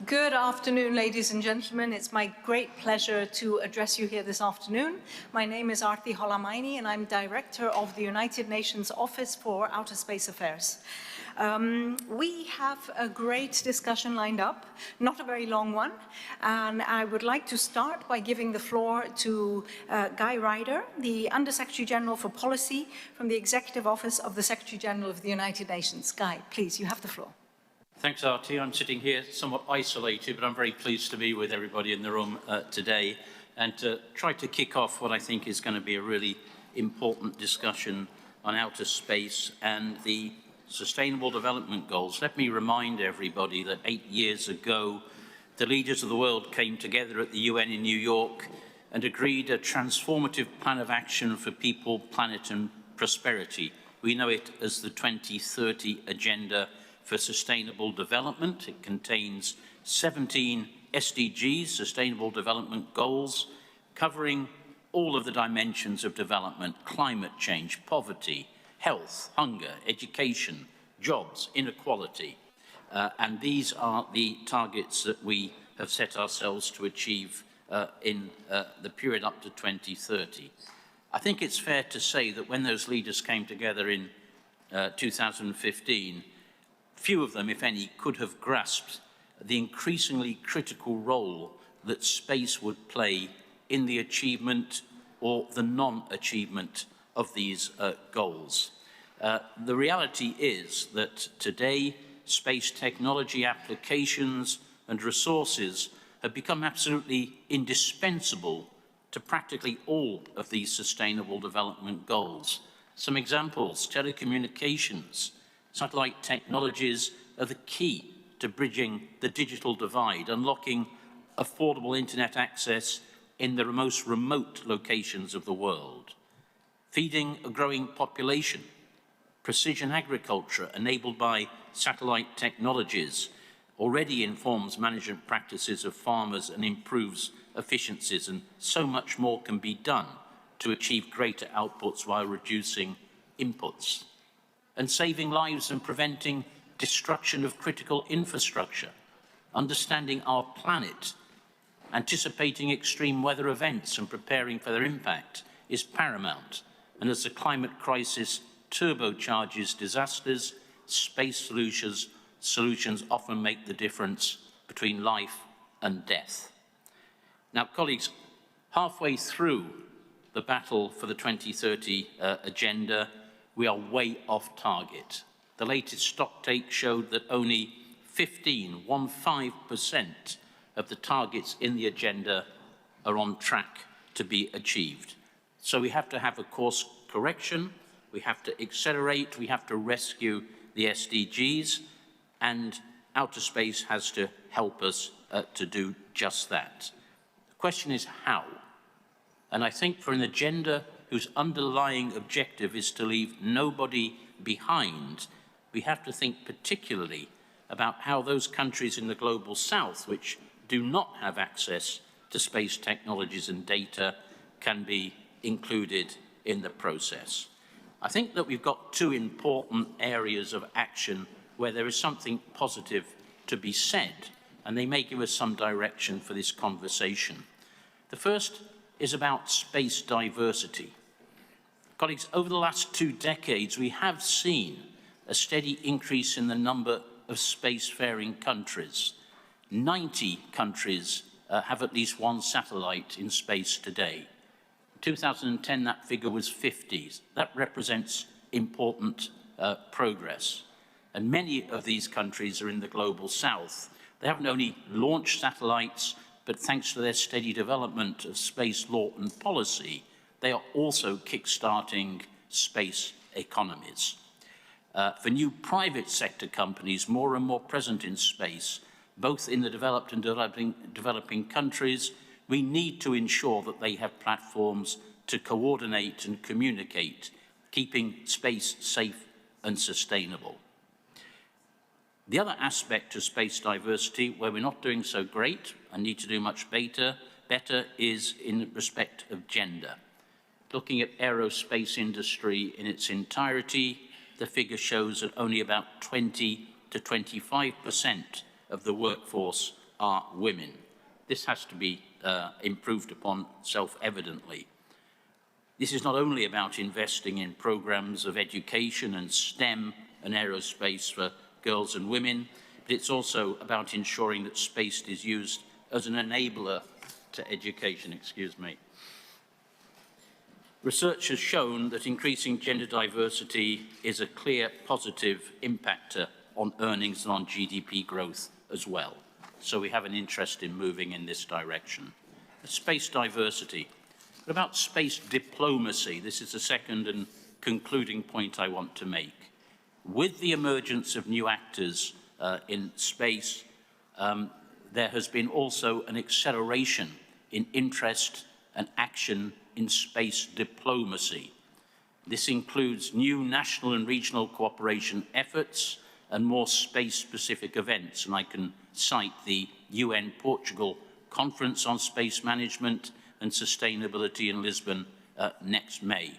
Good afternoon, ladies and gentlemen. It's my great pleasure to address you here this afternoon. My name is Arti Holamaini, and I'm Director of the United Nations Office for Outer Space Affairs. We have a great discussion lined up, not a very long one, and I would like to start by giving the floor to Guy Ryder, the Under-Secretary General for Policy from the Executive Office of the Secretary General of the United Nations. Guy, please, you have the floor. Thanks, Arti. I'm sitting here somewhat isolated, but I'm very pleased to be with everybody in the room today and to try to kick off what I think is going to be a really important discussion on outer space and the Sustainable Development Goals. Let me remind everybody that 8 years ago, the leaders of the world came together at the UN in New York and agreed a transformative plan of action for people, planet and prosperity. We know it as the 2030 Agenda for Sustainable Development. It contains 17 SDGs, Sustainable Development Goals, covering all of the dimensions of development: climate change, poverty, health, hunger, education, jobs, inequality. And these are the targets that we have set ourselves to achieve in the period up to 2030. I think it's fair to say that when those leaders came together in 2015, few of them, if any, could have grasped the increasingly critical role that space would play in the achievement or the non-achievement of these goals. The reality is that today, space technology applications and resources have become absolutely indispensable to practically all of these Sustainable Development Goals. Some examples: telecommunications. Satellite technologies are the key to bridging the digital divide, unlocking affordable internet access in the most remote locations of the world. Feeding a growing population. Precision agriculture enabled by satellite technologies already informs management practices of farmers and improves efficiencies, and so much more can be done to achieve greater outputs while reducing inputs. And saving lives and preventing destruction of critical infrastructure. Understanding our planet, anticipating extreme weather events and preparing for their impact is paramount. And as the climate crisis turbocharges disasters, space solutions often make the difference between life and death. Now, colleagues, halfway through the battle for the 2030 agenda, we are way off target. The latest stocktake showed that only 15% of the targets in the agenda are on track to be achieved. So we have to have a course correction, we have to accelerate, we have to rescue the SDGs, and outer space has to help us to do just that. The question is how? And I think for an agenda whose underlying objective is to leave nobody behind, we have to think particularly about how those countries in the global south which do not have access to space technologies and data can be included in the process. I think that we've got two important areas of action where there is something positive to be said, and they may give us some direction for this conversation. The first is about space diversity. Colleagues, over the last 2 decades, we have seen a steady increase in the number of spacefaring countries. 90 countries have at least one satellite in space today. In 2010, that figure was 50. That represents important progress. And many of these countries are in the global south. They haven't only launched satellites, but thanks to their steady development of space law and policy, they are also kickstarting space economies. For new private sector companies, more and more present in space, both in the developed and developing countries, we need to ensure that they have platforms to coordinate and communicate, keeping space safe and sustainable. The other aspect of space diversity, where we're not doing so great and need to do much better, is in respect of gender. Looking at aerospace industry in its entirety, the figure shows that only about 20 to 25% of the workforce are women. This has to be improved upon self-evidently. This is not only about investing in programs of education and STEM and aerospace for girls and women, but it's also about ensuring that space is used as an enabler to education, Research has shown that increasing gender diversity is a clear positive impactor on earnings and on GDP growth as well. So we have an interest in moving in this direction. Space diversity. What about space diplomacy? This is the second and concluding point I want to make. With the emergence of new actors in space, there has been also an acceleration in interest and action in space diplomacy. This includes new national and regional cooperation efforts and more space-specific events, and I can cite the UN Portugal Conference on Space Management and Sustainability in Lisbon next May.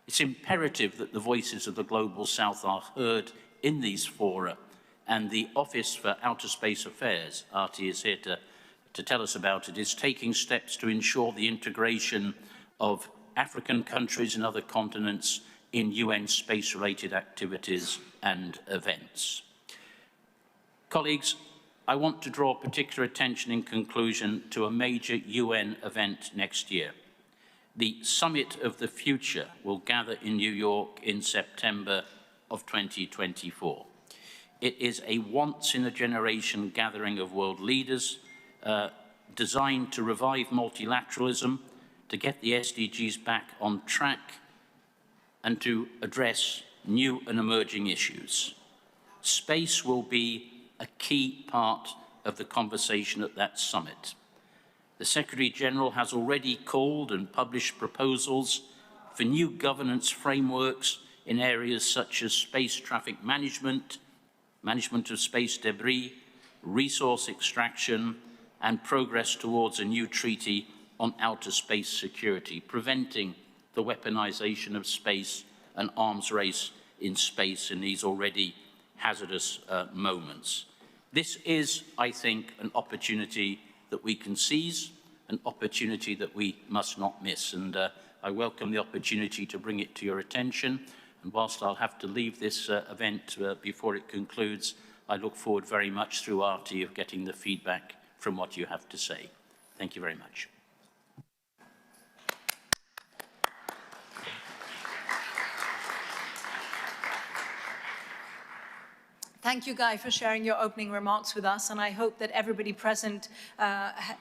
It's imperative that the voices of the Global South are heard in these fora, and the Office for Outer Space Affairs, Arti is here to tell us about it, is taking steps to ensure the integration of African countries and other continents in UN space-related activities and events. Colleagues, I want to draw particular attention in conclusion to a major UN event next year. The Summit of the Future will gather in New York in September of 2024. It is a once-in-a-generation gathering of world leaders designed to revive multilateralism, to get the SDGs back on track, and to address new and emerging issues. Space will be a key part of the conversation at that summit. The Secretary-General has already called and published proposals for new governance frameworks in areas such as space traffic management, management of space debris, resource extraction, and progress towards a new treaty on outer space security, preventing the weaponization of space and arms race in space in these already hazardous moments. This is, I think, an opportunity that we can seize, an opportunity that we must not miss. And I welcome the opportunity to bring it to your attention. And whilst I'll have to leave this event before it concludes, I look forward very much through Arti of getting the feedback from what you have to say. Thank you very much. Thank you, Guy, for sharing your opening remarks with us, and I hope that everybody present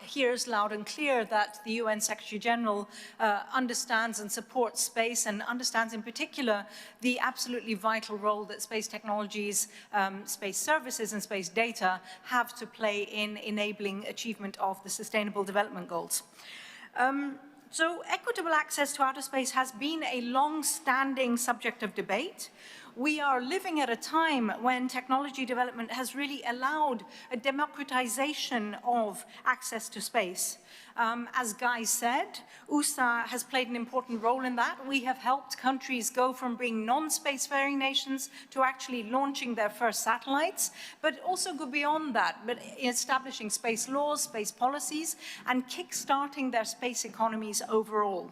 hears loud and clear that the UN Secretary-General understands and supports space and understands in particular the absolutely vital role that space technologies, space services and space data have to play in enabling achievement of the Sustainable Development Goals. So equitable access to outer space has been a long-standing subject of debate. We are living at a time when technology development has really allowed a democratization of access to space. As Guy said, USA has played an important role in that. We have helped countries go from being non-spacefaring nations to actually launching their first satellites, but also go beyond that, but establishing space laws, space policies, and kickstarting their space economies overall.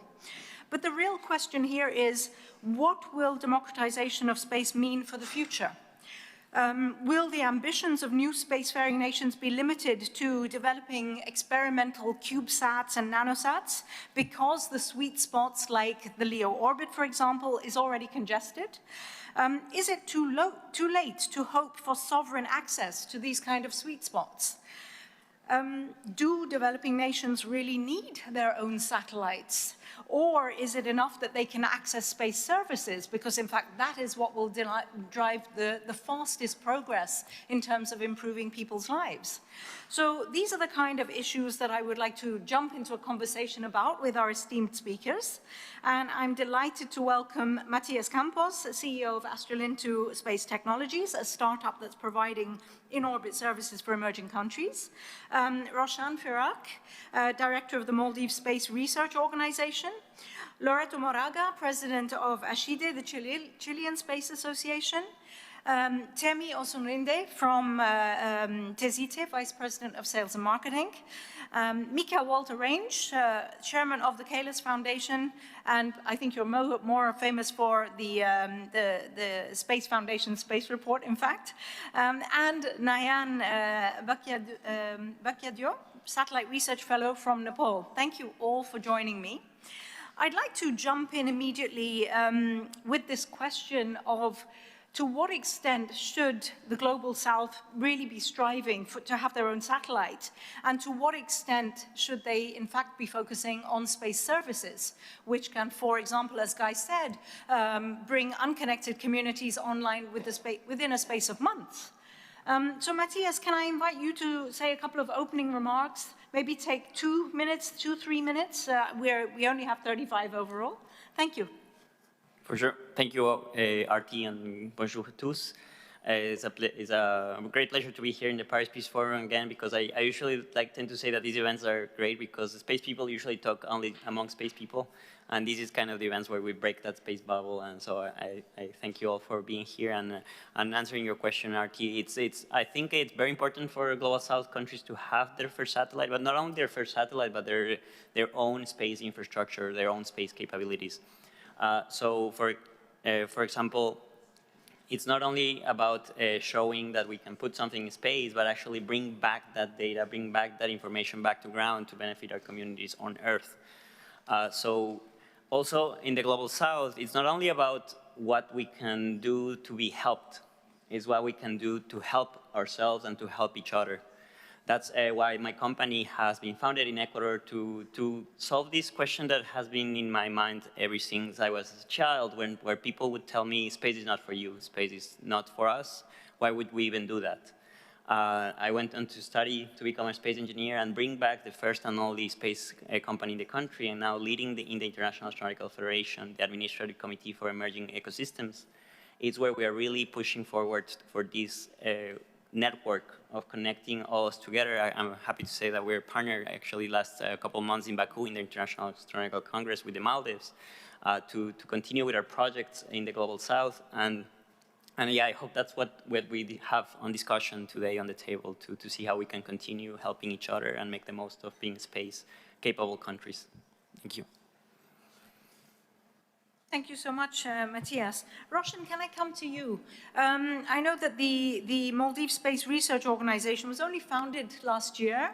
But the real question here is, what will democratization of space mean for the future? Will the ambitions of new spacefaring nations be limited to developing experimental CubeSats and nanosats because the sweet spots like the LEO orbit, for example, is already congested? Is it too late to hope for sovereign access to these kind of sweet spots? Do developing nations really need their own satellites? Or is it enough that they can access space services? Because in fact, that is what will drive the fastest progress in terms of improving people's lives. So these are the kind of issues that I would like to jump into a conversation about with our esteemed speakers. And I'm delighted to welcome Matías Campos, CEO of Astrolinto Space Technologies, a startup that's providing in-orbit services for emerging countries. Roshan Firak, Director of the Maldives Space Research Organization. Loreto Moraga, President of ASHIDE, the Chilean Space Association. Temitope Osunrinde from Tizeti, Vice President of Sales and Marketing. Mika Walter-Range, Chairman of the Kalis Foundation, and I think you're more famous for the Space Foundation Space Report, in fact. And Nayan Bakyadio, Satellite Research Fellow from Nepal. Thank you all for joining me. I'd like to jump in immediately with this question of to what extent should the Global South really be striving to have their own satellite? And to what extent should they, in fact, be focusing on space services, which can, for example, as Guy said, bring unconnected communities online within a space of months? So Matthias, can I invite you to say a couple of opening remarks? Maybe take 2 minutes, 3 minutes. We only have 35 overall. Thank you. For sure. Thank you, Arti, and bonjour à tous. It's a great pleasure to be here in the Paris Peace Forum again, because I usually tend to say that these events are great because the space people usually talk only among space people, and this is kind of the events where we break that space bubble. And so I thank you all for being here and answering your question, Arti. I think it's very important for Global South countries to have their first satellite, but not only their first satellite, but their own space infrastructure, their own space capabilities. So, for example, it's not only about showing that we can put something in space, but actually bring back that data, bring back that information back to ground to benefit our communities on Earth. So, also in the Global South, it's not only about what we can do to be helped, it's what we can do to help ourselves and to help each other. That's why my company has been founded in Ecuador to solve this question that has been in my mind ever since I was a child, where people would tell me, space is not for you, space is not for us. Why would we even do that? I went on to study to become a space engineer and bring back the first and only space company in the country, and now leading in the International Astronautical Federation, the Administrative Committee for Emerging Ecosystems. It's where we are really pushing forward for this network of connecting all us together. I'm happy to say that we're partnered actually last couple months in Baku in the International Astronautical Congress with the Maldives to continue with our projects in the Global South. And yeah, I hope that's what we have on discussion today on the table to see how we can continue helping each other and make the most of being space-capable countries. Thank you. Thank you so much, Matthias. Roshan, can I come to you? I know that the Maldives Space Research Organization was only founded last year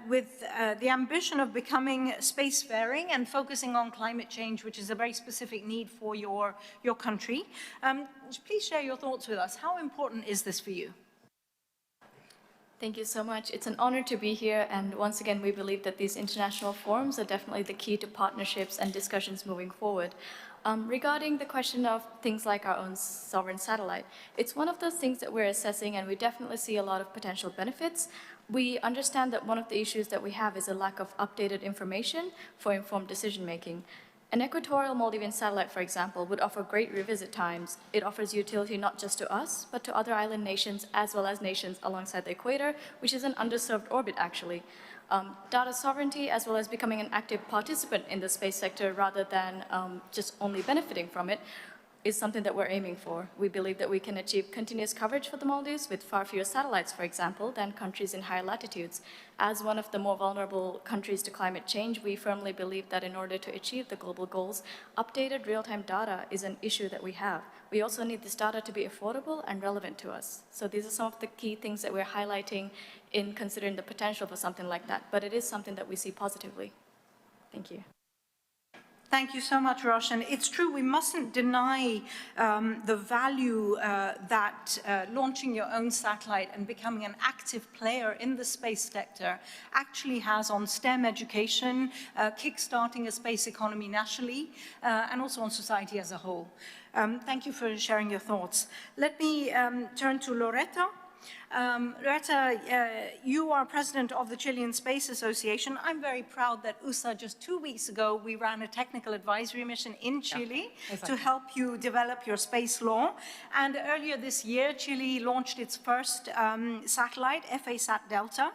with the ambition of becoming spacefaring and focusing on climate change, which is a very specific need for your country. Please share your thoughts with us. How important is this for you? Thank you so much. It's an honor to be here, and once again, we believe that these international forums are definitely the key to partnerships and discussions moving forward. Regarding the question of things like our own sovereign satellite, it's one of those things that we're assessing, and we definitely see a lot of potential benefits. We understand that one of the issues that we have is a lack of updated information for informed decision-making. An equatorial Maldivian satellite, for example, would offer great revisit times. It offers utility not just to us, but to other island nations, as well as nations alongside the equator, which is an underserved orbit, actually. Data sovereignty, as well as becoming an active participant in the space sector rather than just only benefiting from it, is something that we're aiming for. We believe that we can achieve continuous coverage for the Maldives with far fewer satellites, for example, than countries in higher latitudes. As one of the more vulnerable countries to climate change, we firmly believe that in order to achieve the global goals, updated real-time data is an issue that we have. We also need this data to be affordable and relevant to us. So these are some of the key things that we're highlighting in considering the potential for something like that, but it is something that we see positively. Thank you. Thank you so much, Roshan. It's true, we mustn't deny the value that launching your own satellite and becoming an active player in the space sector actually has on STEM education, kickstarting a space economy nationally, and also on society as a whole. Thank you for sharing your thoughts. Let me turn to Loretta. Loretta, you are president of the Chilean Space Association. I'm very proud that USA, just 2 weeks ago, we ran a technical advisory mission in Chile to help you develop your space law. And earlier this year, Chile launched its first satellite, FA-SAT Delta.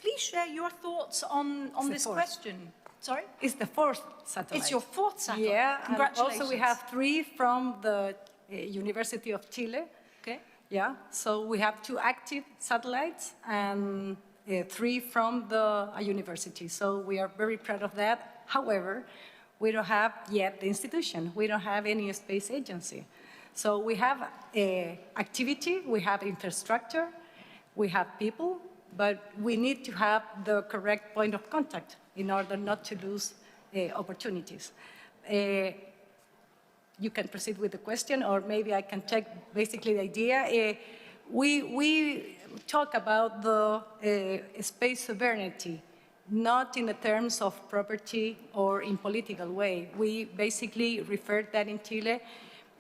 Please share your thoughts on this question. Sorry? It's the fourth satellite. It's your fourth satellite. Yeah, congratulations. and also we have 3 from the University of Chile. Okay. Yeah, so we have 2 active satellites and 3 from the university. So we are very proud of that. However, we don't have yet the institution. We don't have any space agency. So we have activity, we have infrastructure, we have people, but we need to have the correct point of contact in order not to lose opportunities. You can proceed with the question, or maybe I can take basically the idea. We talk about the space sovereignty, not in the terms of property or in political way. We basically refer that in Chile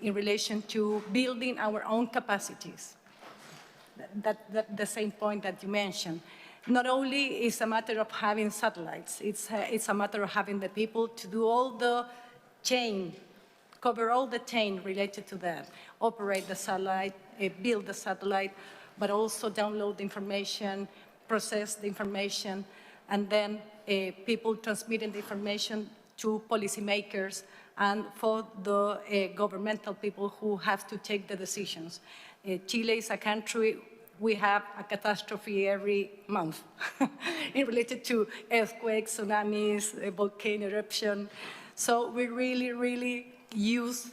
in relation to building our own capacities. That the same point that you mentioned. Not only is a matter of having satellites, it's a matter of having the people to do all the chain, cover all the chain related to that, operate the satellite, build the satellite, but also download the information, process the information, and then people transmitting the information to policymakers and for the governmental people who have to take the decisions. Chile is a country, we have a catastrophe every month related to earthquakes, tsunamis, volcano eruption. So we really use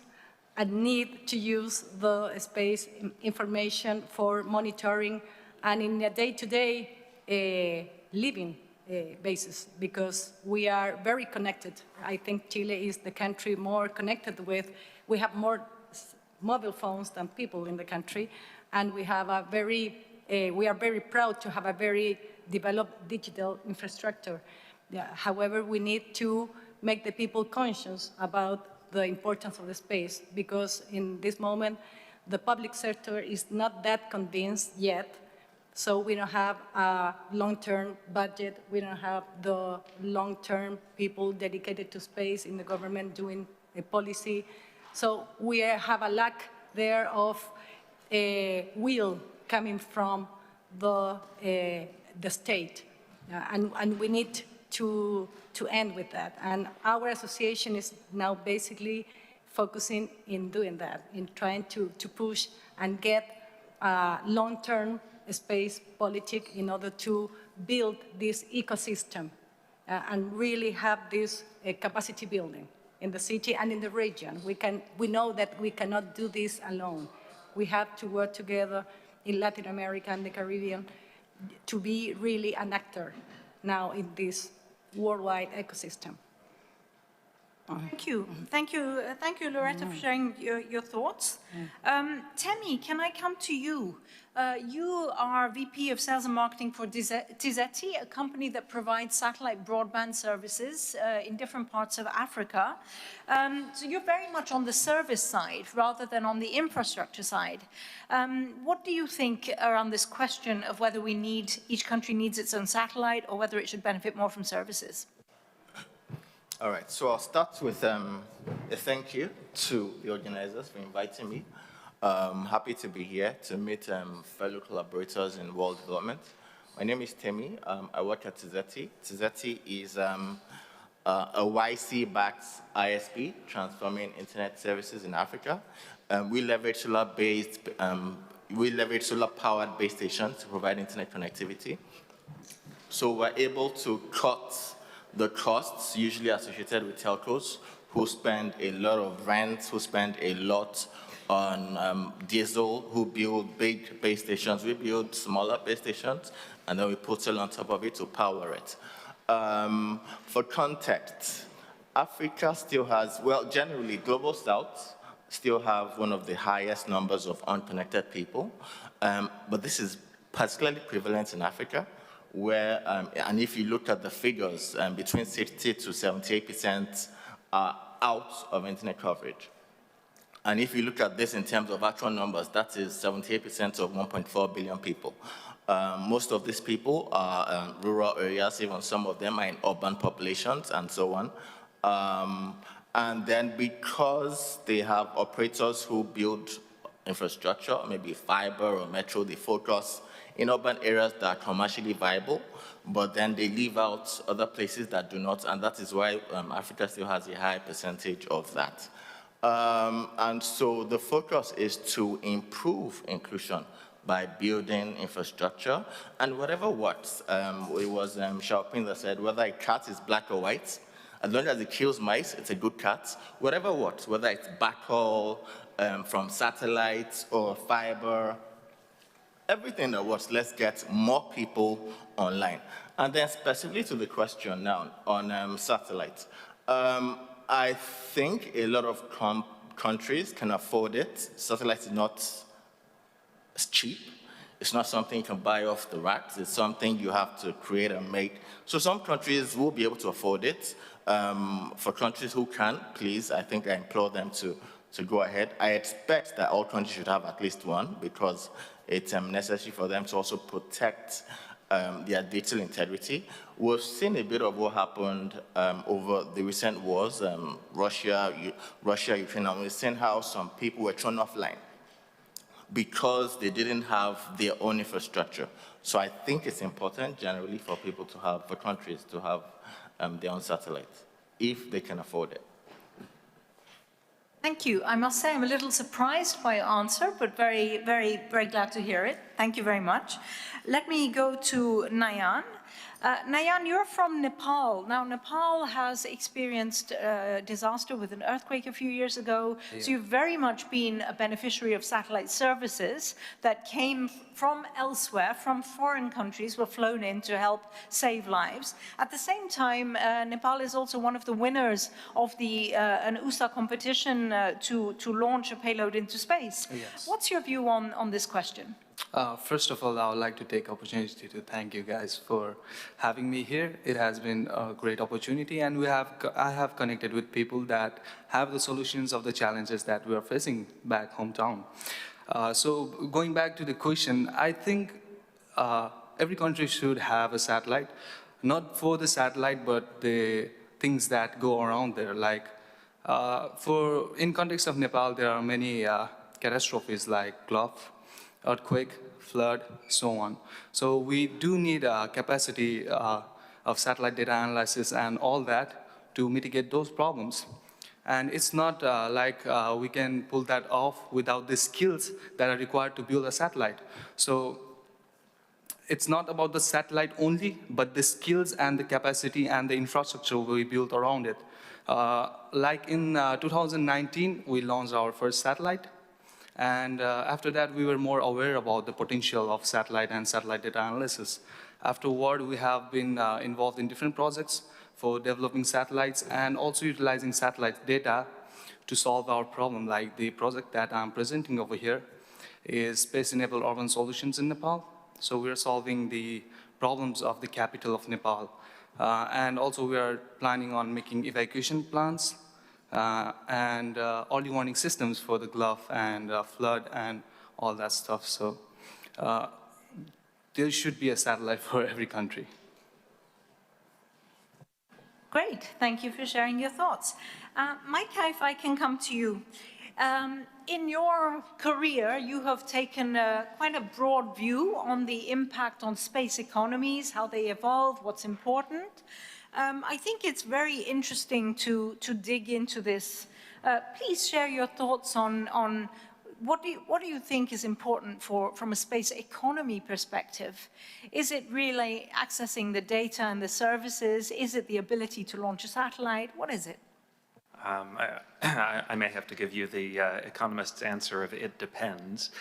and need to use the space information for monitoring and in a day-to-day living basis, because we are very connected. I think Chile is the country more connected with, we have more mobile phones than people in the country, and we have a we are very proud to have a very developed digital infrastructure. Yeah, however, we need to make the people conscious about the importance of the space, because in this moment, the public sector is not that convinced yet. So we don't have a long-term budget. We don't have the long-term people dedicated to space in the government doing a policy. So we have a lack there of will coming from the state. And we need to end with that. And our association is now basically focusing in doing that, in trying to push and get long-term space politics in order to build this ecosystem and really have this capacity building in the city and in the region. We know that we cannot do this alone. We have to work together in Latin America and the Caribbean to be really an actor now in this worldwide ecosystem. Thank you. Thank you, Loretta, for sharing your thoughts. Temi, can I come to you? You are VP of Sales and Marketing for Tizeti, a company that provides satellite broadband services in different parts of Africa. So you're very much on the service side rather than on the infrastructure side. What do you think around this question of whether each country needs its own satellite or whether it should benefit more from services? All right, so I'll start with a thank you to the organizers for inviting me. Happy to be here to meet fellow collaborators in world development. My name is Temi. I work at Tizeti. Tizeti is a YC-backed ISP transforming internet services in Africa. We leverage solar-powered base stations to provide internet connectivity. So we're able to cut the costs usually associated with telcos who spend a lot of rent, who spend a lot on diesel, who build big base stations. We build smaller base stations, and then we put solar on top of it to power it. For context, Africa still has, well, generally, Global South still have one of the highest numbers of unconnected people, but this is particularly prevalent in Africa, where, and if you look at the figures, between 60 to 78% are out of internet coverage. And if you look at this in terms of actual numbers, that is 78% of 1.4 billion people. Most of these people are rural areas, even some of them are in urban populations and so on. And then because they have operators who build infrastructure, maybe fiber or metro, they focus in urban areas that are commercially viable, but then they leave out other places that do not, and that is why Africa still has a high percentage of that. And so the focus is to improve inclusion by building infrastructure and whatever works. It was Xiaoping that said, whether a cat is black or white, as long as it kills mice, it's a good cat. Whatever works, whether it's backhaul from satellites or fiber, everything that works, let's get more people online. And then specifically to the question now on satellites. I think a lot of countries can afford it. Satellite is not cheap. It's not something you can buy off the racks. It's something you have to create and make. So some countries will be able to afford it. For countries who can, please, I think I implore them to go ahead. I expect that all countries should have at least one because it's necessary for them to also protect their digital integrity. We've seen a bit of what happened over the recent wars, Russia, Ukraine, and we've seen how some people were thrown offline because they didn't have their own infrastructure. So I think it's important generally for people to have, for countries to have their own satellites, if they can afford it. Thank you. I must say I'm a little surprised by your answer, but very, very, very glad to hear it. Thank you very much. Let me go to Nayan. Nayan, you're from Nepal. Now, Nepal has experienced a disaster with an earthquake a few years ago, so you've very much been a beneficiary of satellite services that came from elsewhere, from foreign countries, were flown in to help save lives. At the same time, Nepal is also one of the winners of the an USA competition to launch a payload into space. Yes. What's your view on this question? First of all, I would like to take opportunity to thank you guys for having me here. It has been a great opportunity, and I have connected with people that have the solutions of the challenges that we are facing back hometown. So going back to the question, I think every country should have a satellite, not for the satellite, but the things that go around there. Like in context of Nepal, there are many catastrophes like Gulf, earthquake, flood, so on. So we do need a capacity of satellite data analysis and all that to mitigate those problems. And it's not like we can pull that off without the skills that are required to build a satellite. So it's not about the satellite only, but the skills and the capacity and the infrastructure we built around it. Like in 2019, we launched our first satellite. And after that, we were more aware about the potential of satellite and satellite data analysis. Afterward, we have been involved in different projects for developing satellites and also utilizing satellite data to solve our problem. Like the project that I'm presenting over here is Space-Enabled Urban Solutions in Nepal. So we're solving the problems of the capital of Nepal. And also we are planning on making evacuation plans and early warning systems for the Gulf and flood and all that stuff. So there should be a satellite for every country. Great, thank you for sharing your thoughts. Micah, if I can come to you. In your career, you have taken quite a broad view on the impact on space economies, how they evolve, what's important. I think it's very interesting to dig into this. Please share your thoughts on what do you think is important from a space economy perspective? Is it really accessing the data and the services? Is it the ability to launch a satellite? What is it? I may have to give you the economist's answer of it depends.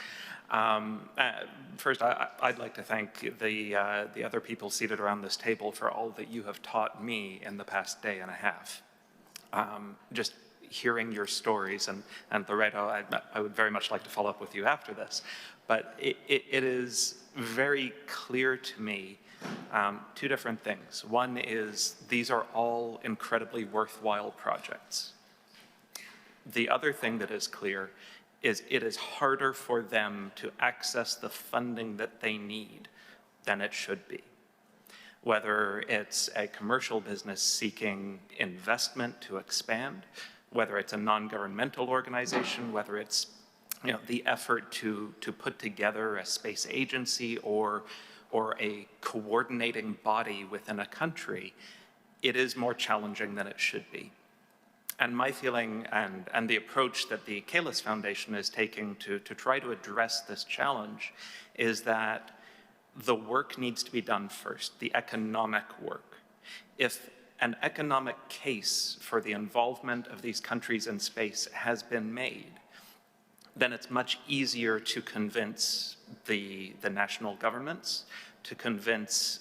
First, I'd like to thank the other people seated around this table for all that you have taught me in the past day and a half. Just hearing your stories, and Loreto, I would very much like to follow up with you after this, but it is very clear to me two different things. One is these are all incredibly worthwhile projects. The other thing that is clear is it is harder for them to access the funding that they need than it should be. Whether it's a commercial business seeking investment to expand, whether it's a non-governmental organization, whether it's the effort to put together a space agency or a coordinating body within a country, it is more challenging than it should be. And my feeling and the approach that the Kalis Foundation is taking to try to address this challenge is that the work needs to be done first, the economic work. If an economic case for the involvement of these countries in space has been made, then it's much easier to convince the national governments, to convince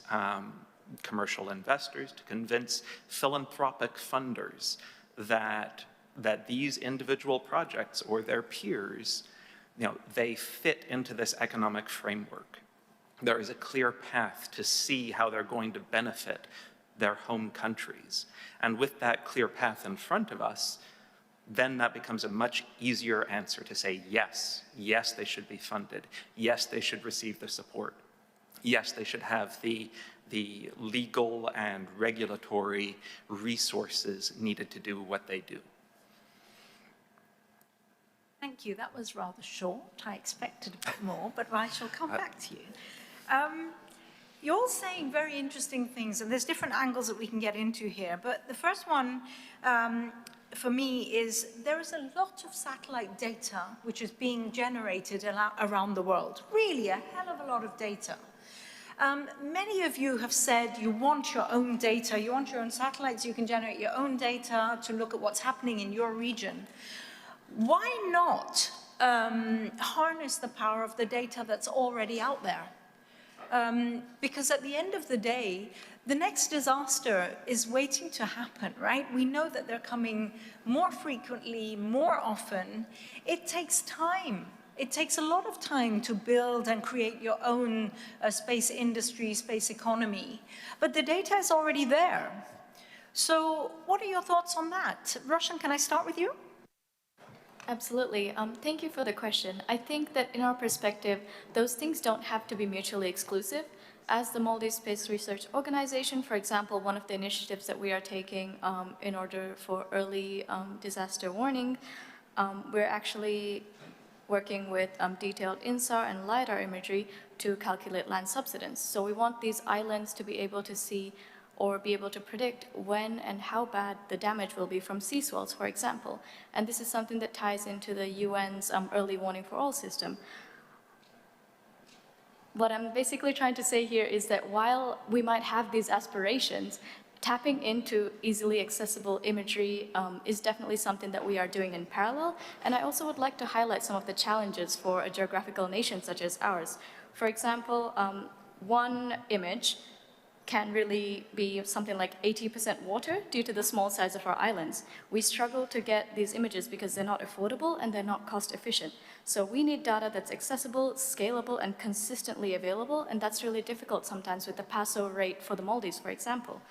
commercial investors, to convince philanthropic funders that these individual projects or their peers, they fit into this economic framework. There is a clear path to see how they're going to benefit their home countries. And with that clear path in front of us, then that becomes a much easier answer to say, yes, yes, they should be funded. Yes, they should receive the support. Yes, they should have the legal and regulatory resources needed to do what they do. Thank you. That was rather short. I expected a bit more, but I shall come back to you. You're all saying very interesting things, and there's different angles that we can get into here. But the first one, for me, is there is a lot of satellite data which is being generated around the world. Really, a hell of a lot of data. Many of you have said you want your own data, you want your own satellites, you can generate your own data to look at what's happening in your region. Why not harness the power of the data that's already out there? Because at the end of the day, the next disaster is waiting to happen, right? We know that they're coming more frequently, more often. It takes time. It takes a lot of time to build and create your own space industry, space economy. But the data is already there. So what are your thoughts on that? Roshan, can I start with you? Absolutely. Thank you for the question. I think that in our perspective, those things don't have to be mutually exclusive. As the Maldives Space Research Organization, for example, one of the initiatives that we are taking in order for early disaster warning, we're actually working with detailed INSAR and LiDAR imagery to calculate land subsidence. So we want these islands to be able to see or be able to predict when and how bad the damage will be from sea swells, for example. And this is something that ties into the UN's early warning for all system. What I'm basically trying to say here is that while we might have these aspirations, tapping into easily accessible imagery is definitely something that we are doing in parallel. And I also would like to highlight some of the challenges for a geographical nation such as ours. For example, one image can really be something like 80% water due to the small size of our islands. We struggle to get these images because they're not affordable and they're not cost efficient. So we need data that's accessible, scalable, and consistently available, and that's really difficult sometimes with the PASO rate for the Maldives, for example.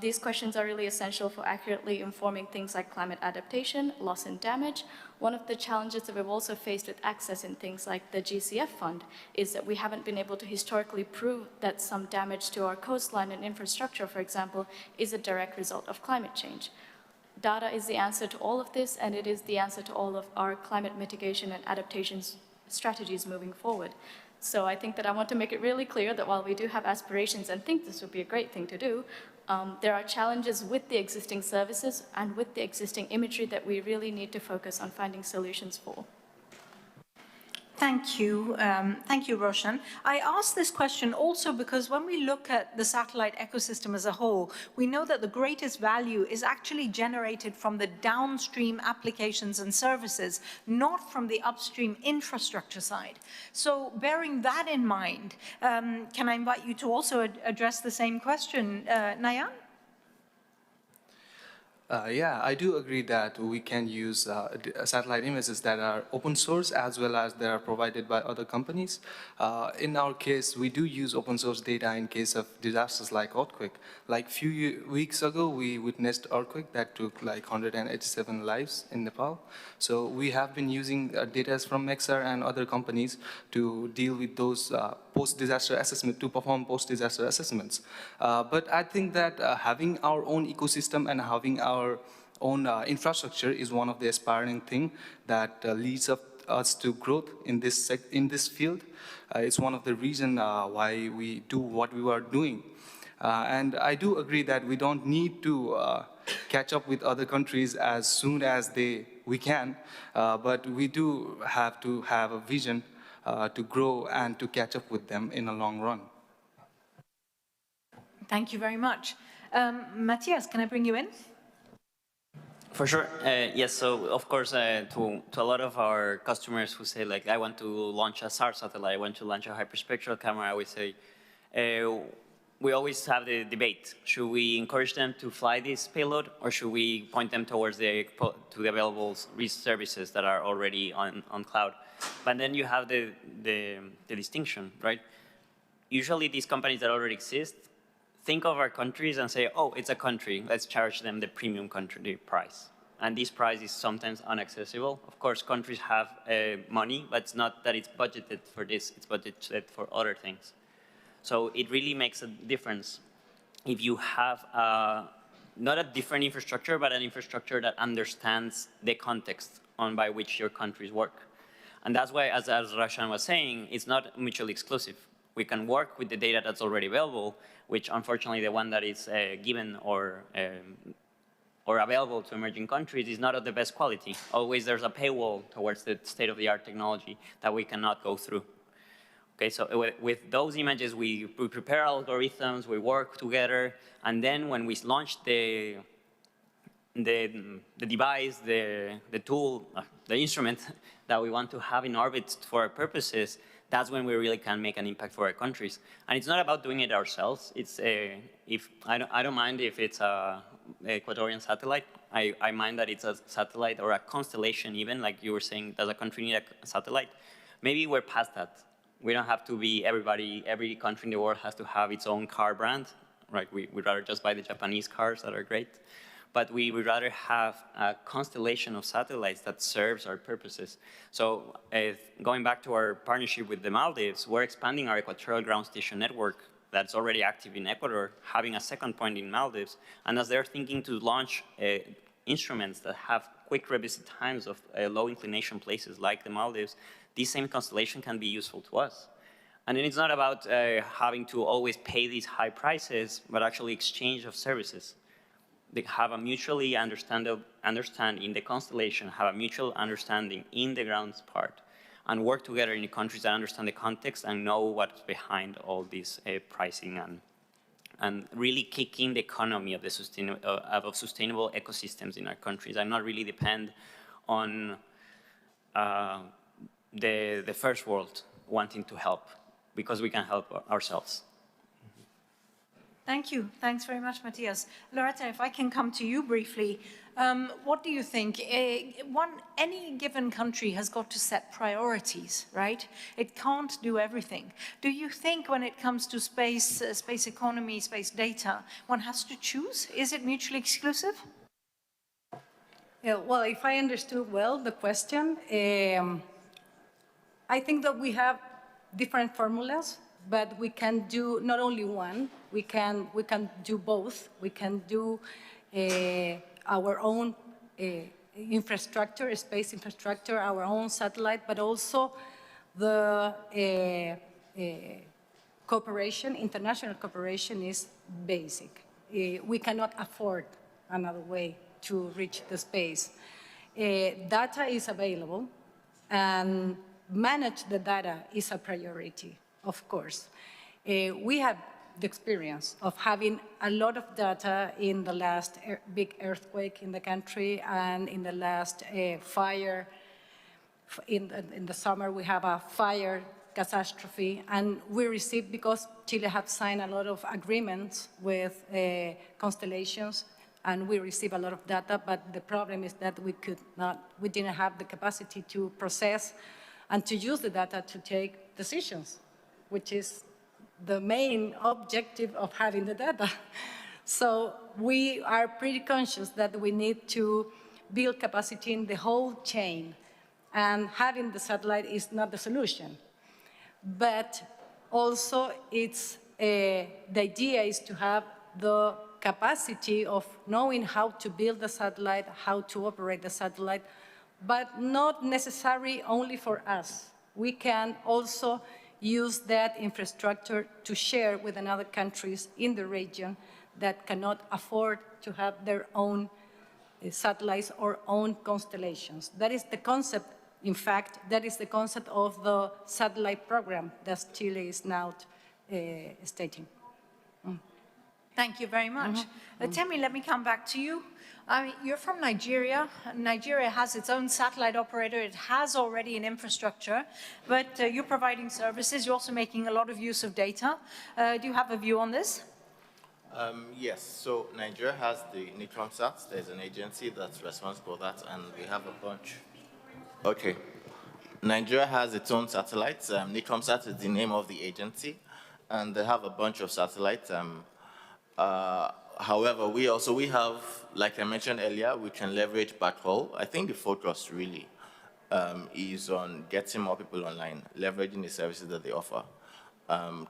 These questions are really essential for accurately informing things like climate adaptation, loss and damage. One of the challenges that we've also faced with accessing things like the GCF fund is that we haven't been able to historically prove that some damage to our coastline and infrastructure, for example, is a direct result of climate change. Data is the answer to all of this, and it is the answer to all of our climate mitigation and adaptation strategies moving forward. So I think that I want to make it really clear that while we do have aspirations and think this would be a great thing to do, there are challenges with the existing services and with the existing imagery that we really need to focus on finding solutions for. Thank you. Thank you, Roshan. I asked this question also because when we look at the satellite ecosystem as a whole, we know that the greatest value is actually generated from the downstream applications and services, not from the upstream infrastructure side. So bearing that in mind, can I invite you to also address the same question, Nayan? Yeah, I do agree that we can use satellite images that are open source as well as that are provided by other companies. In our case, we do use open source data in case of disasters like earthquake. Like few weeks ago, we witnessed earthquake that took like 187 lives in Nepal. So we have been using data from Mexar and other companies to deal with those post-disaster assessment, to perform post-disaster assessments. But I think that having our own ecosystem and having our own infrastructure is one of the aspiring things that leads us to growth in this field. It's one of the reasons why we do what we are doing. And I do agree that we don't need to catch up with other countries as soon as we can, but we do have to have a vision to grow and to catch up with them in the long run. Thank you very much. Matthias, can I bring you in? For sure, yes. So of course, to a lot of our customers who say like, I want to launch a SAR satellite, I want to launch a hyperspectral camera, I would say, we always have the debate: should we encourage them to fly this payload, or should we point them towards the available services that are already on cloud? But then you have the distinction, right? Usually, these companies that already exist think of our countries and say, oh, it's a country, let's charge them the premium country price. And this price is sometimes inaccessible. Of course, countries have money, but it's not that it's budgeted for this, it's budgeted for other things. So it really makes a difference if you have not a different infrastructure, but an infrastructure that understands the context by which your countries work. And that's why, as Rashan was saying, it's not mutually exclusive. We can work with the data that's already available, which unfortunately the one that is given or available to emerging countries is not of the best quality. Always there's a paywall towards the state-of-the-art technology that we cannot go through. Okay, so with those images, we prepare algorithms, we work together, and then when we launch the device, the tool, the instrument that we want to have in orbit for our purposes, that's when we really can make an impact for our countries. And it's not about doing it ourselves. It's I don't mind if it's an Ecuadorian satellite. I mind that it's a satellite or a constellation even, like you were saying, does a country need a satellite? Maybe we're past that. We don't have to be every country in the world has to have its own car brand, right? We'd rather just buy the Japanese cars that are great. But we would rather have a constellation of satellites that serves our purposes. So going back to our partnership with the Maldives, we're expanding our equatorial ground station network that's already active in Ecuador, having a second point in Maldives. And as they're thinking to launch instruments that have quick revisit times of low inclination places like the Maldives, this same constellation can be useful to us. And then it's not about having to always pay these high prices, but actually exchange of services. They have a mutually understand in the constellation, have a mutual understanding in the ground part, and work together in the countries that understand the context and know what's behind all this pricing and really kick in the economy of the sustainable ecosystems in our countries and not really depend on the first world wanting to help, because we can help ourselves. Thank you. Thanks very much, Matthias. Loretta, if I can come to you briefly, what do you think? Any given country has got to set priorities, right? It can't do everything. Do you think when it comes to space, space economy, space data, one has to choose? Is it mutually exclusive? Yeah, well, if I understood well the question, I think that we have different formulas, but we can do not only one, we can do both. We can do our own infrastructure, space infrastructure, our own satellite, but also the cooperation, international cooperation is basic. We cannot afford another way to reach the space. Data is available, and manage the data is a priority, of course. We have the experience of having a lot of data in the last big earthquake in the country and in the last fire. In the summer, we have a fire catastrophe, and we received, because Chile had signed a lot of agreements with constellations, and we receive a lot of data, but the problem is that we didn't have the capacity to process and to use the data to take decisions, which is the main objective of having the data. So we are pretty conscious that we need to build capacity in the whole chain, and having the satellite is not the solution. But also the idea is to have the capacity of knowing how to build the satellite, how to operate the satellite, but not necessarily only for us. We can also use that infrastructure to share with other countries in the region that cannot afford to have their own satellites or own constellations. That is the concept, in fact, that is the concept of the satellite program that Chile is now stating. Thank you very much. Temi, let me come back to you. I mean, you're from Nigeria. Nigeria has its own satellite operator. It has already an infrastructure, but you're providing services. You're also making a lot of use of data. Do you have a view on this? Yes, so Nigeria has the NICROMSAT. There's an agency that's responsible for that, and we have a bunch. Okay. Nigeria has its own satellites. NICROMSAT is the name of the agency, and they have a bunch of satellites. However, we have, like I mentioned earlier, we can leverage backhaul. I think the focus really is on getting more people online, leveraging the services that they offer,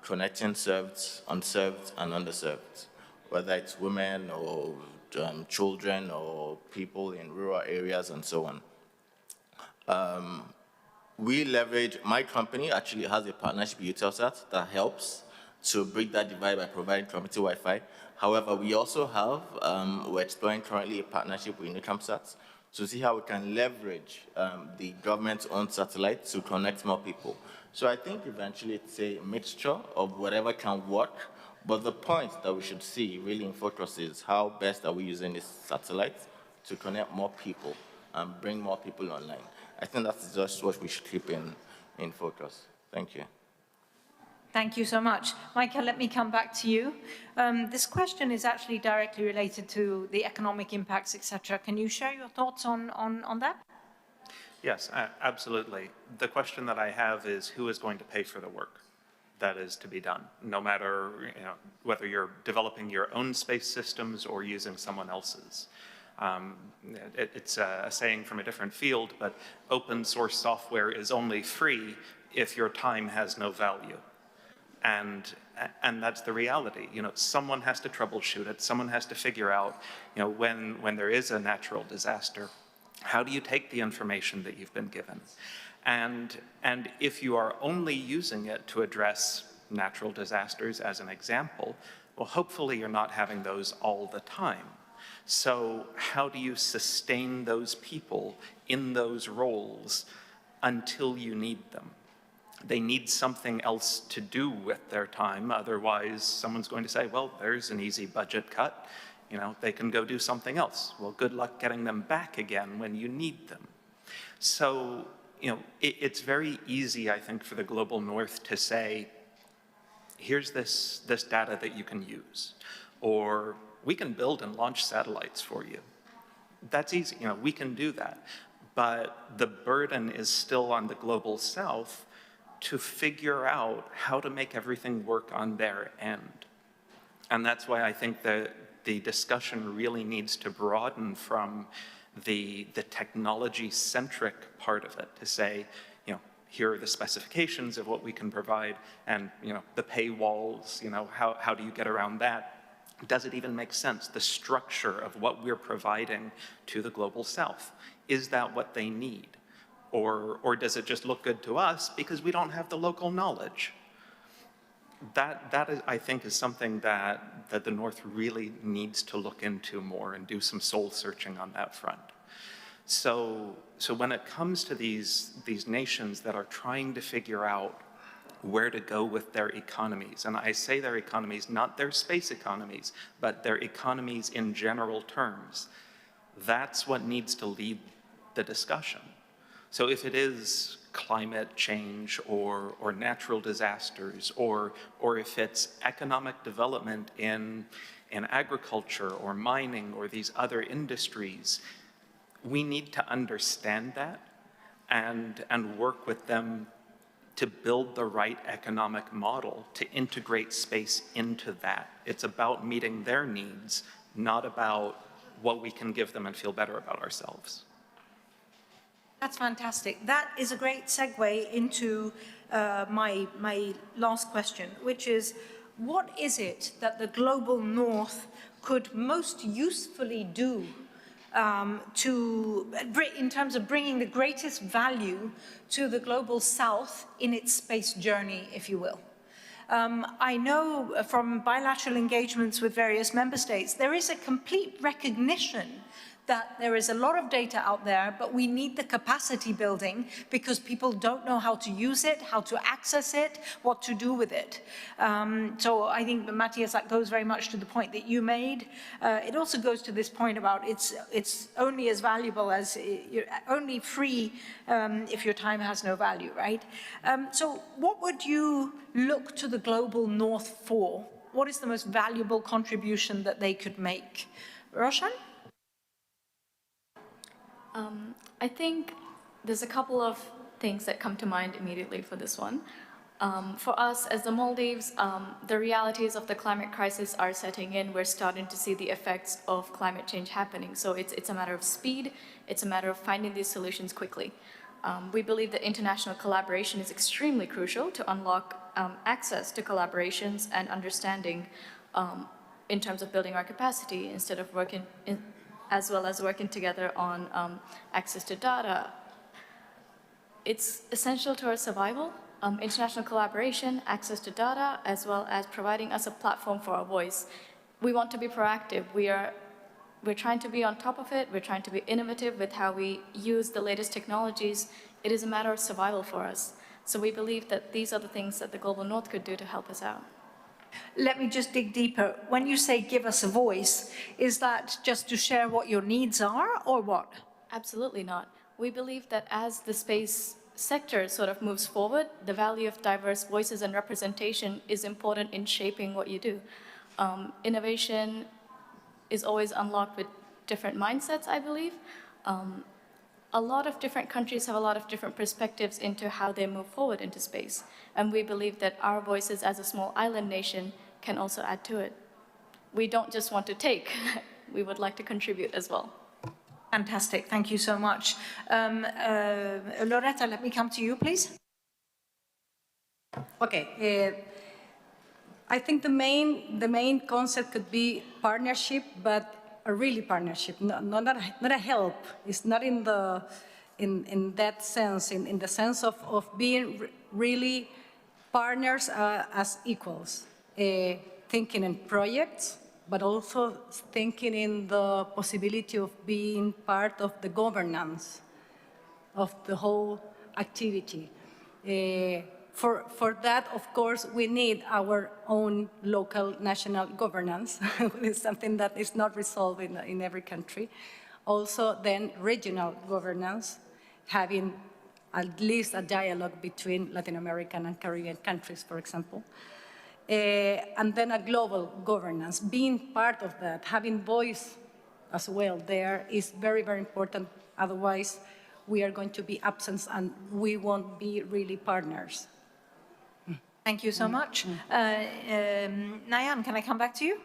connecting served, unserved, and underserved, whether it's women or children or people in rural areas and so on. We leverage, my company actually has a partnership with Eutelsat that helps to bridge that divide by providing community Wi-Fi. However, we also have, we're exploring currently a partnership with NICROMSAT to see how we can leverage the government's own satellite to connect more people. So I think eventually it's a mixture of whatever can work, but the point that we should see really in focus is how best are we using this satellite to connect more people and bring more people online. I think that's just what we should keep in focus. Thank you. Thank you so much. Michael, let me come back to you. This question is actually directly related to the economic impacts, etc. Can you share your thoughts on that? Yes, absolutely. The question that I have is who is going to pay for the work that is to be done, no matter whether you're developing your own space systems or using someone else's. It's a saying from a different field, but open source software is only free if your time has no value. And that's the reality. Someone has to troubleshoot it. Someone has to figure out, when there is a natural disaster, how do you take the information that you've been given? And if you are only using it to address natural disasters as an example, well, hopefully you're not having those all the time. So how do you sustain those people in those roles until you need them? They need something else to do with their time. Otherwise, someone's going to say, well, there's an easy budget cut. They can go do something else. Well, good luck getting them back again when you need them. So, it's very easy, I think, for the global north to say, here's this data that you can use. Or we can build and launch satellites for you. That's easy. We can do that. But the burden is still on the global south to figure out how to make everything work on their end. And that's why I think that the discussion really needs to broaden from the technology-centric part of it to say, here are the specifications of what we can provide and, the paywalls, how do you get around that? Does it even make sense? The structure of what we're providing to the global south, is that what they need? Or does it just look good to us because we don't have the local knowledge? That is, I think, is something that the North really needs to look into more and do some soul searching on that front. So when it comes to these nations that are trying to figure out where to go with their economies, and I say their economies, not their space economies, but their economies in general terms, that's what needs to lead the discussion. So if it is climate change or natural disasters, or if it's economic development in agriculture or mining or these other industries, we need to understand that and work with them to build the right economic model to integrate space into that. It's about meeting their needs, not about what we can give them and feel better about ourselves. That's fantastic. That is a great segue into my last question, which is, what is it that the global north could most usefully do in terms of bringing the greatest value to the global south in its space journey, if you will. I know from bilateral engagements with various member states, there is a complete recognition that there is a lot of data out there, but we need the capacity building because people don't know how to use it, how to access it, what to do with it. So I think, Matthias, that goes very much to the point that you made. It also goes to this point about it's only as valuable as, you're only free if your time has no value, right? So what would you look to the global north for? What is the most valuable contribution that they could make? Roshan? I think there's a couple of things that come to mind immediately for this one. For us, as the Maldives, the realities of the climate crisis are setting in. We're starting to see the effects of climate change happening. So it's a matter of speed. It's a matter of finding these solutions quickly. We believe that international collaboration is extremely crucial to unlock access to collaborations and understanding in terms of building our capacity instead of as well as working together on access to data. It's essential to our survival, international collaboration, access to data, as well as providing us a platform for our voice. We want to be proactive. We're trying to be on top of it. We're trying to be innovative with how we use the latest technologies. It is a matter of survival for us. So we believe that these are the things that the Global North could do to help us out. Let me just dig deeper. When you say give us a voice, is that just to share what your needs are or what? Absolutely not. We believe that as the space sector sort of moves forward, the value of diverse voices and representation is important in shaping what you do. Innovation is always unlocked with different mindsets, I believe. A lot of different countries have a lot of different perspectives into how they move forward into space. And we believe that our voices as a small island nation can also add to it. We don't just want to take, we would like to contribute as well. Fantastic, thank you so much. Loretta, let me come to you, please. Okay, I think the main concept could be partnership, but a really partnership, not a help. It's not in that sense, in the sense of being really partners as equals, thinking in projects, but also thinking in the possibility of being part of the governance of the whole activity. For that, of course, we need our own local national governance. It's something that is not resolved in every country. Also, then regional governance, having at least a dialogue between Latin American and Caribbean countries, for example. And then a global governance, being part of that, having voice as well there is very, very important. Otherwise, we are going to be absent and we won't be really partners. Thank you so much. Nayan, can I come back to you?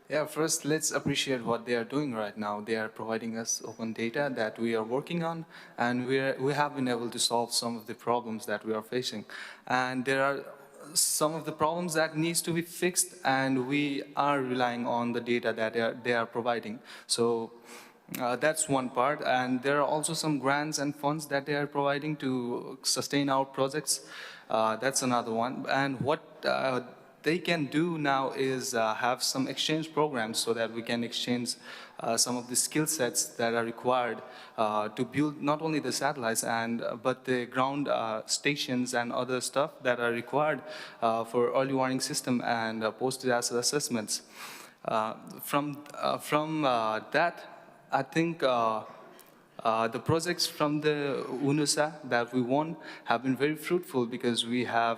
Yeah, first let's appreciate what they are doing right now. They are providing us open data that we are working on, and we have been able to solve some of the problems that we are facing. And there are some of the problems that needs to be fixed, and we are relying on the data that they are providing. So that's one part, and there are also some grants and funds that they are providing to sustain our projects. That's another one. And what they can do now is have some exchange programs so that we can exchange some of the skill sets that are required to build not only the satellites but the ground stations and other stuff that are required for early warning system and post-disaster assessments. From that, I think the projects from the UNUSA that we won have been very fruitful because we have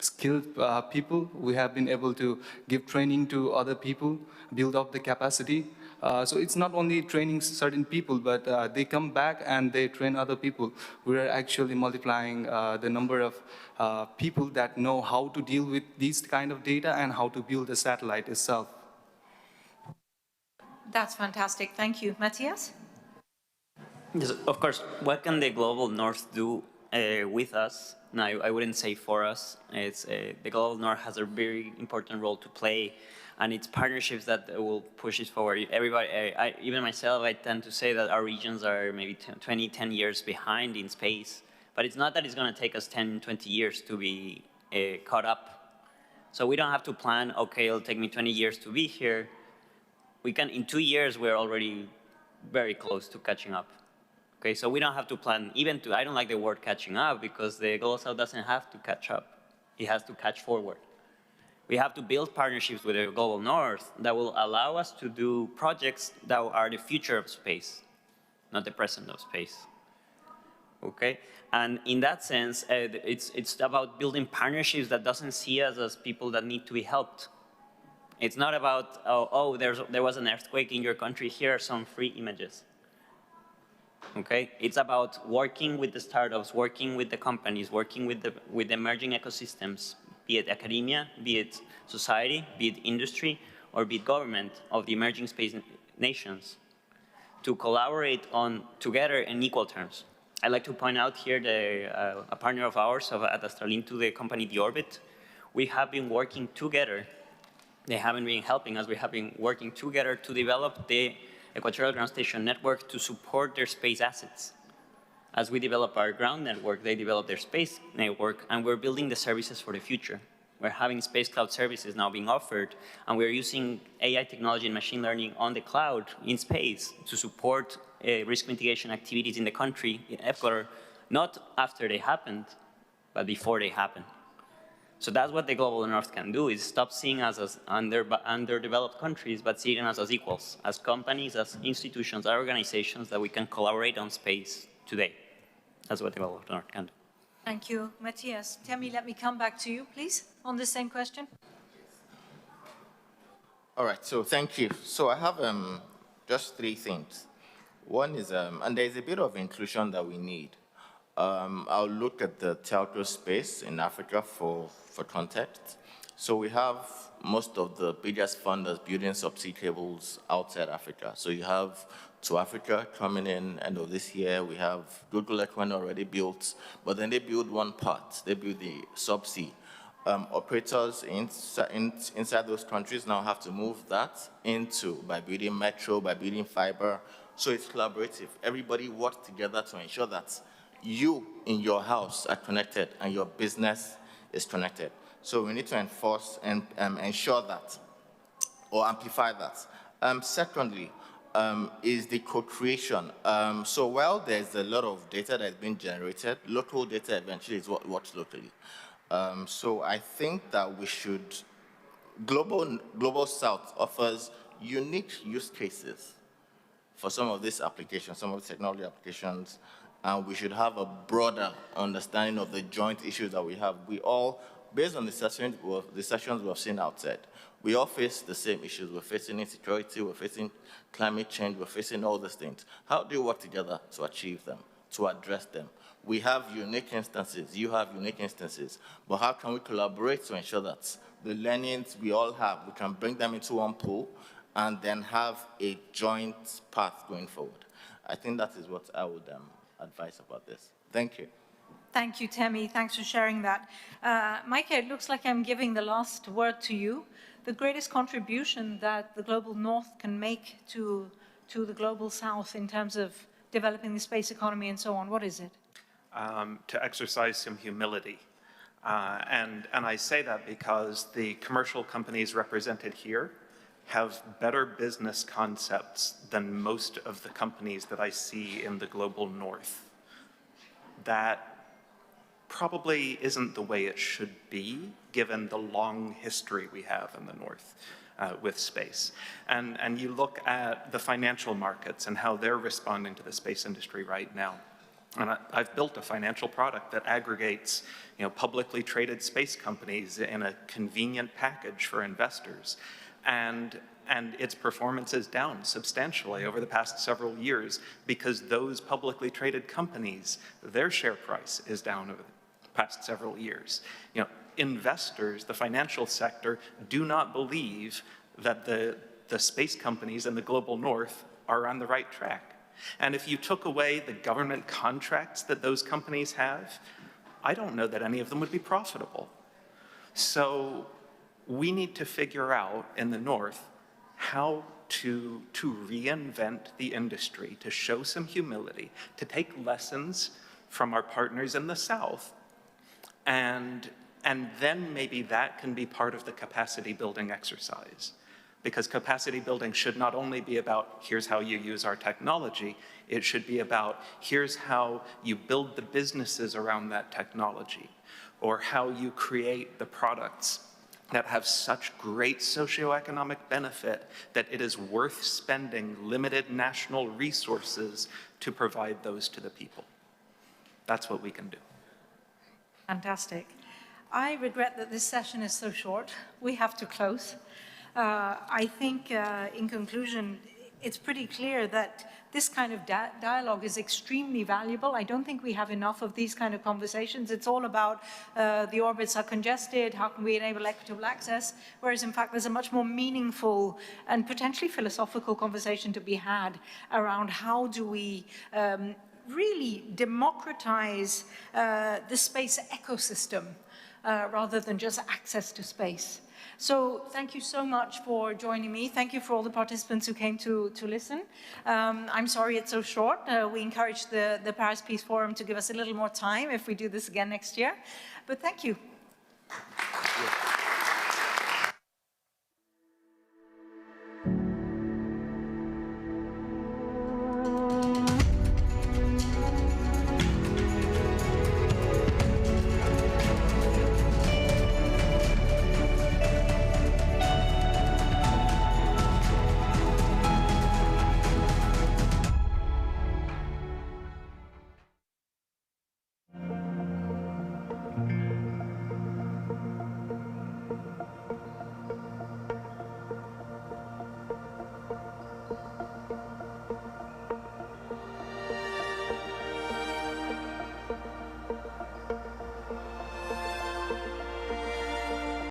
skilled people. We have been able to give training to other people, build up the capacity. So it's not only training certain people, but they come back and they train other people. We're actually multiplying the number of people that know how to deal with these kind of data and how to build the satellite itself. That's fantastic. Thank you. Matthias? Yes, of course. What can the Global North do with us. No, I wouldn't say for us. It's the Global North has a very important role to play, and it's partnerships that will push it forward. Everybody, even myself, I tend to say that our regions are maybe 10 years behind in space, but it's not that it's going to take us 10, 20 years to be caught up. So we don't have to plan, okay, it'll take me 20 years to be here. We can, in 2 years, we're already very close to catching up. Okay, so we don't have to plan, even to, I don't like the word catching up because the Global South doesn't have to catch up. It has to catch forward. We have to build partnerships with the Global North that will allow us to do projects that are the future of space, not the present of space. Okay, and in that sense, it's about building partnerships that doesn't see us as people that need to be helped. It's not about, oh, there was an earthquake in your country, here are some free images. Okay, it's about working with the startups, working with the companies, working with the emerging ecosystems, be it academia, be it society, be it industry, or be it government of the emerging space nations, to collaborate on together in equal terms. I'd like to point out here a partner of ours at Astralinto, the company The Orbit. We have been working together. They haven't been helping us. We have been working together to develop the Equatorial Ground Station Network to support their space assets. As we develop our ground network, they develop their space network, and we're building the services for the future. We're having space cloud services now being offered, and we're using AI technology and machine learning on the cloud in space to support risk mitigation activities in the country, in Ecuador, not after they happened, but before they happened. So that's what the Global North can do, is stop seeing us as underdeveloped countries, but seeing us as equals, as companies, as institutions, as organizations that we can collaborate on space today. That's what the Global North can do. Thank you, Matthias. Temi, let me come back to you, please, on the same question. All right, so thank you. So I have just 3 things. One is, and there's a bit of inclusion that we need. I'll look at the telco space in Africa for context. So we have most of the biggest funders building subsea cables outside Africa. So you have To Africa coming in end of this year. We have Google Equine already built, but then they build one part. They build the subsea. Operators inside those countries now have to move that by building metro, by building fiber. So it's collaborative. Everybody works together to ensure that you in your house are connected and your business is connected. So we need to enforce and ensure that, or amplify that. Secondly, is the co-creation. So while there's a lot of data that's been generated, local data eventually is what works locally. So I think that we should, Global South offers unique use cases for some of these applications, some of the technology applications, and we should have a broader understanding of the joint issues that we have. We all, based on the sessions we've seen outside, we all face the same issues. We're facing insecurity, we're facing climate change, we're facing all these things. How do we work together to achieve them, to address them? We have unique instances, you have unique instances, but how can we collaborate to ensure that the learnings we all have, we can bring them into one pool and then have a joint path going forward? I think that is what I would advise about this. Thank you. Thank you, Temi. Thanks for sharing that. Micah, it looks like I'm giving the last word to you. The greatest contribution that the Global North can make to the Global South in terms of developing the space economy and so on, what is it? To exercise some humility. And I say that because the commercial companies represented here have better business concepts than most of the companies that I see in the Global North. That probably isn't the way it should be, given the long history we have in the North with space. And you look at the financial markets and how they're responding to the space industry right now. And I've built a financial product that aggregates, publicly traded space companies in a convenient package for investors. And its performance is down substantially over the past several years because those publicly traded companies, their share price is down over the past several years. Investors, the financial sector, do not believe that the space companies in the Global North are on the right track. And if you took away the government contracts that those companies have, I don't know that any of them would be profitable. So we need to figure out in the North how to reinvent the industry, to show some humility, to take lessons from our partners in the South, and then maybe that can be part of the capacity building exercise. Because capacity building should not only be about, here's how you use our technology, it should be about, here's how you build the businesses around that technology, or how you create the products that have such great socioeconomic benefit that it is worth spending limited national resources to provide those to the people. That's what we can do. Fantastic. I regret that this session is so short. We have to close. I think, in conclusion, it's pretty clear that this kind of dialogue is extremely valuable. I don't think we have enough of these kind of conversations. It's all about the orbits are congested, how can we enable equitable access, whereas in fact there's a much more meaningful and potentially philosophical conversation to be had around how do we really democratize the space ecosystem rather than just access to space. So thank you so much for joining me. Thank you for all the participants who came to listen. I'm sorry it's so short. We encourage the Paris Peace Forum to give us a little more time if we do this again next year. But thank you.